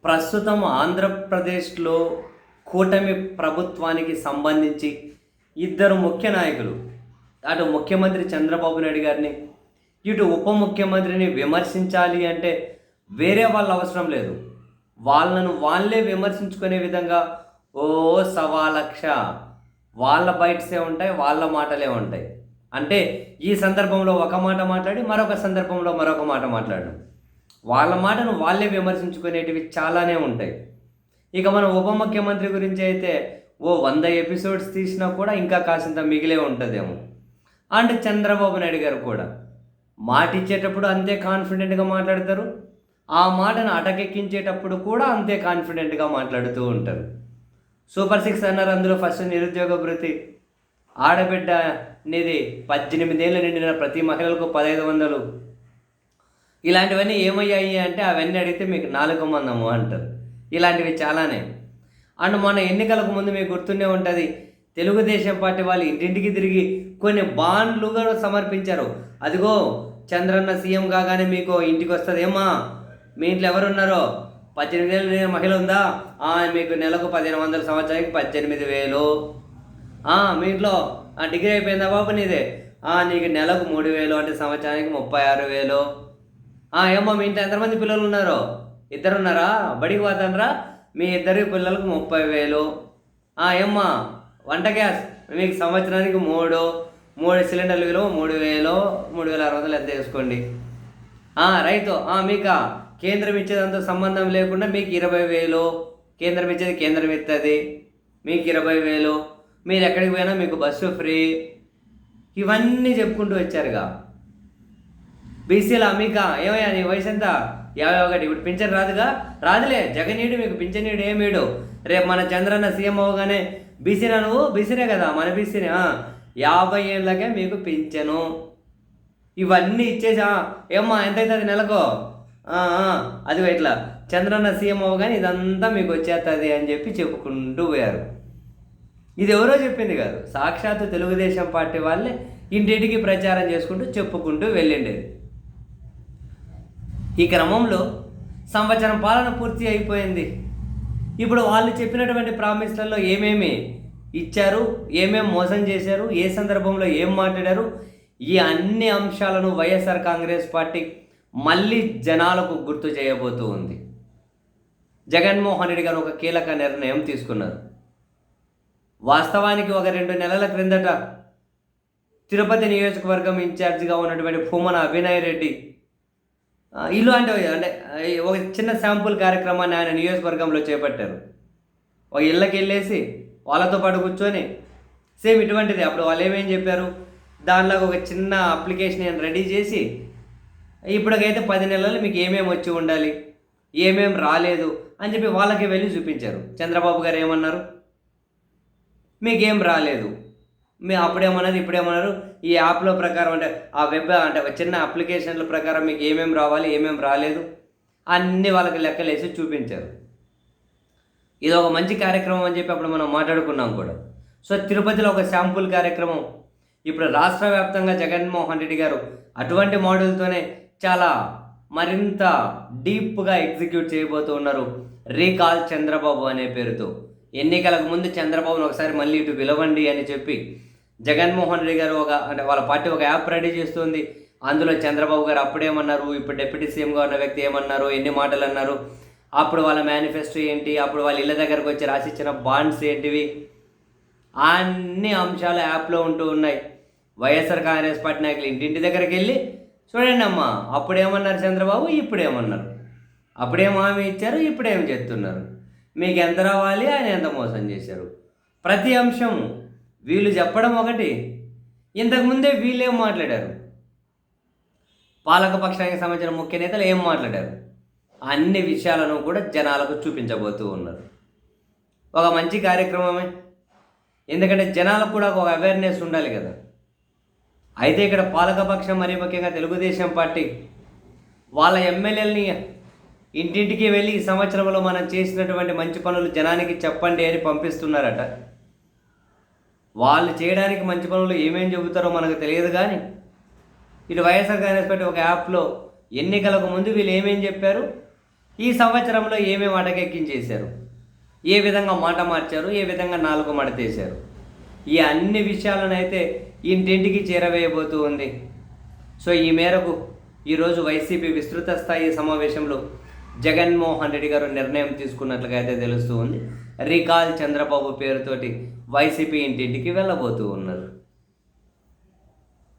ప్రస్తుతం ఆంధ్రప్రదేశ్లో కూటమి ప్రభుత్వానికి సంబంధించి ఇద్దరు ముఖ్య నాయకులు, అటు ముఖ్యమంత్రి చంద్రబాబు నాయుడు గారిని, ఇటు ఉప ముఖ్యమంత్రిని విమర్శించాలి అంటే వేరే వాళ్ళ అవసరం లేదు. వాళ్ళను వాళ్ళే విమర్శించుకునే విధంగా ఓ సవా లక్ష వాళ్ళ బైట్సే ఉంటాయి, వాళ్ళ మాటలే ఉంటాయి. అంటే ఈ సందర్భంలో ఒక మాట మాట్లాడి మరొక సందర్భంలో మరొక మాట మాట్లాడడం, వాళ్ళ మాటను వాళ్ళే విమర్శించుకునేటివి చాలానే ఉంటాయి. ఇక మన ఉప ముఖ్యమంత్రి గురించి అయితే 100 ఎపిసోడ్స్ తీసినా కూడా ఇంకా కాసింత మిగిలే ఉంటుందేమో. అండ్ చంద్రబాబు నాయుడు గారు కూడా మాట ఇచ్చేటప్పుడు అంతే కాన్ఫిడెంట్గా మాట్లాడతారు, ఆ మాటను అటకెక్కించేటప్పుడు కూడా అంతే కాన్ఫిడెంట్గా మాట్లాడుతూ ఉంటారు. సూపర్ 6 అన్నారు, అందులో ఫస్ట్ నిరుద్యోగ భృతి, ఆడబిడ్డ అనేది 18 ఏళ్ళు నిండిన ప్రతి మహిళలకు 1500, ఇలాంటివన్నీ ఏమయ్యాయి అంటే అవన్నీ అడిగితే మీకు 4 మందము అంటారు. ఇలాంటివి చాలానే. అండ్ మన ఎన్నికలకు ముందు మీకు గుర్తుండే ఉంటుంది, తెలుగుదేశం పార్టీ వాళ్ళు ఇంటింటికి తిరిగి కొన్ని బాండ్లు కూడా సమర్పించారు. అదిగో చంద్రన్న సీఎం కాగానే మీకు ఇంటికి వస్తుంది, ఏమా మీ ఇంట్లో ఎవరున్నారో 18 ఏళ్ళు మహిళ ఉందా, మీకు నెలకు 1500, సంవత్సరానికి 18,000. మీ ఇంట్లో డిగ్రీ అయిపోయిందా బాబు నీదే, నీకు నెలకు 3,000 అంటే సంవత్సరానికి 36,000. ఏమో మీ ఇంట్లో ఎంతమంది పిల్లలు ఉన్నారో, 2 ఉన్నారా, బడికి పోతానరా, మీ 2 పిల్లలకు 30,000. ఏమ్మా వంట గ్యాస్ మీకు సంవత్సరానికి 3 సిలిండర్ల విలువ 3,000, 3,600 ఎంత వేసుకోండి. రైతు మీకు కేంద్రం ఇచ్చేదంతా సంబంధం లేకుండా మీకు 20,000, కేంద్రం ఇచ్చేది కేంద్రం ఇస్తుంది, మీకు 20,000. మీరు ఎక్కడికి పోయినా మీకు బస్సు ఫ్రీ. ఇవన్నీ చెప్పుకుంటూ వచ్చారుగా. బీసీలా మీకు ఏమయ్యా నీ వయసు ఎంత, 51, ఇప్పుడు పింఛన్ రాదులే, జగనీడు మీకు పింఛనీడు ఏమీడు. రేపు మన చంద్రన్న సీఎం అవగానే బీసీనా, నువ్వు బీసీనే కదా, మన బీసీనే, 50 ఏళ్ళకే మీకు పింఛను. ఇవన్నీ ఇచ్చేసి ఏమ్మా ఎంత అవుతుంది నెలకు, అదిగో ఇట్లా చంద్రన్న సీఎం అవగానే ఇదంతా మీకు వచ్చేస్తుంది అని చెప్పి చెప్పుకుంటూ పోయారు. ఇది ఎవరో చెప్పింది కాదు, సాక్షాత్తు తెలుగుదేశం పార్టీ వాళ్ళే ఇంటింటికి ప్రచారం చేసుకుంటూ చెప్పుకుంటూ వెళ్ళిండేది. ఈ క్రమంలో సంవత్సరం పాలన పూర్తి అయిపోయింది. ఇప్పుడు వాళ్ళు చెప్పినటువంటి ప్రామిస్లలో ఏమేమి ఇచ్చారు, ఏమేమి మోసం చేశారు, ఏ సందర్భంలో ఏం మాట్లాడారు, ఈ అన్ని అంశాలను వైఎస్ఆర్ కాంగ్రెస్ పార్టీ మళ్ళీ జనాలకు గుర్తు చేయబోతూ ఉంది. జగన్మోహన్ రెడ్డి గారు ఒక కీలక నిర్ణయం తీసుకున్నారు. వాస్తవానికి ఒక 2 నెలల క్రిందట తిరుపతి నియోజకవర్గం ఇన్ఛార్జిగా ఉన్నటువంటి భూమన అభినయ్ రెడ్డి ఇల్లు అంటే ఒక చిన్న శాంపుల్ కార్యక్రమాన్ని ఆయన నియోజకవర్గంలో చేపట్టారు. ఒక ఇళ్ళకి వెళ్ళేసి వాళ్ళతో పాటు కూర్చొని సేమ్ ఇటువంటిది, అప్పుడు వాళ్ళు ఏమేం చెప్పారు, దానిలో ఒక చిన్న అప్లికేషన్ రెడీ చేసి ఇప్పటికైతే 10 నెలలు మీకు ఏమేమి వచ్చి ఉండాలి, ఏమేం రాలేదు అని చెప్పి వాళ్ళకి వెళ్ళి చూపించారు. చంద్రబాబు గారు ఏమన్నారు, మీకేం రాలేదు, అప్పుడేమన్నారు ఇప్పుడేమన్నారు, ఈ యాప్లో ప్రకారం అంటే ఆ వెబ్ అంటే చిన్న అప్లికేషన్ల ప్రకారం మీకు ఏమేమి రావాలి ఏమేమి రాలేదు అన్నీ వాళ్ళకి లెక్కలేసి చూపించారు. ఇది ఒక మంచి కార్యక్రమం అని చెప్పి అప్పుడు మనం మాట్లాడుకున్నాం కూడా. సో తిరుపతిలో ఒక శాంపుల్ కార్యక్రమం, ఇప్పుడు రాష్ట్ర వ్యాప్తంగా జగన్మోహన్ రెడ్డి గారు అటువంటి మోడల్తోనే చాలా మరింత డీప్గా ఎగ్జిక్యూట్ చేయబోతూ ఉన్నారు. రీకాల్ చంద్రబాబు అనే పేరుతో ఎన్నికలకు ముందు చంద్రబాబును ఒకసారి మళ్ళీ ఇటు పిలవండి అని చెప్పి జగన్మోహన్ రెడ్డి గారు వాళ్ళ పార్టీ ఒక యాప్ రెడీ చేస్తుంది. అందులో చంద్రబాబు గారు అప్పుడేమన్నారు, ఇప్పుడు డిప్యూటీ సీఎంగా ఉన్న వ్యక్తి ఏమన్నారు, ఎన్ని మాటలు అన్నారు, అప్పుడు వాళ్ళ మేనిఫెస్టో ఏంటి, అప్పుడు వాళ్ళ ఇళ్ళ దగ్గరకు వచ్చి రాసిచ్చిన బాండ్స్ ఏంటివి, అన్ని అంశాలు యాప్లో ఉంటూ ఉన్నాయి. వైఎస్ఆర్ కాంగ్రెస్ పార్టీ నాయకులు ఇంటింటి దగ్గరికి వెళ్ళి చూడండి అమ్మా, అప్పుడేమన్నారు చంద్రబాబు, ఇప్పుడేమన్నారు, అప్పుడేం హామీ ఇచ్చారు, ఇప్పుడేం చెప్తున్నారు, మీకు ఎంత రావాలి, ఆయన ఎంత మోసం చేశారు, ప్రతి అంశం వీళ్ళు చెప్పడం ఒకటి, ఇంతకుముందే వీళ్ళేం మాట్లాడారు, పాలకపక్షానికి సంబంధించిన ముఖ్య నేతలు ఏం మాట్లాడారు, అన్ని విషయాలను కూడా జనాలకు చూపించబోతూ ఉన్నారు. ఒక మంచి కార్యక్రమమే, ఎందుకంటే జనాలకు కూడా ఒక అవేర్నెస్ ఉండాలి కదా. అయితే ఇక్కడ పాలకపక్షం మరీ ముఖ్యంగా తెలుగుదేశం పార్టీ వాళ్ళ ఎమ్మెల్యేలని ఇంటింటికి వెళ్ళి ఈ సంవత్సరంలో మనం చేసినటువంటి మంచి పనులు జనానికి చెప్పండి అని పంపిస్తున్నారట. వాళ్ళు చేయడానికి మంచి పనులు ఏమేం చెబుతారో మనకు తెలియదు, కానీ ఇటు వైఎస్ఆర్ కాంగ్రెస్ పార్టీ ఒక యాప్లో ఎన్నికలకు ముందు వీళ్ళు ఏమేం చెప్పారు, ఈ సంవత్సరంలో ఏమేమి అటకెక్కించేశారు, ఏ విధంగా మాట మార్చారు, ఏ విధంగా నాలుగు మడతేశారు, ఈ అన్ని విషయాలనైతే ఇంటింటికి చేరవేయబోతూ ఉంది. సో ఈ మేరకు ఈరోజు వైసీపీ విస్తృత స్థాయి సమావేశంలో జగన్మోహన్ రెడ్డి గారు నిర్ణయం తీసుకున్నట్లుగా అయితే తెలుస్తూ ఉంది. రికాల్ చంద్రబాబు పేరుతోటి వైసీపీ ఇంటింటికి వెళ్ళబోతూ ఉన్నారు.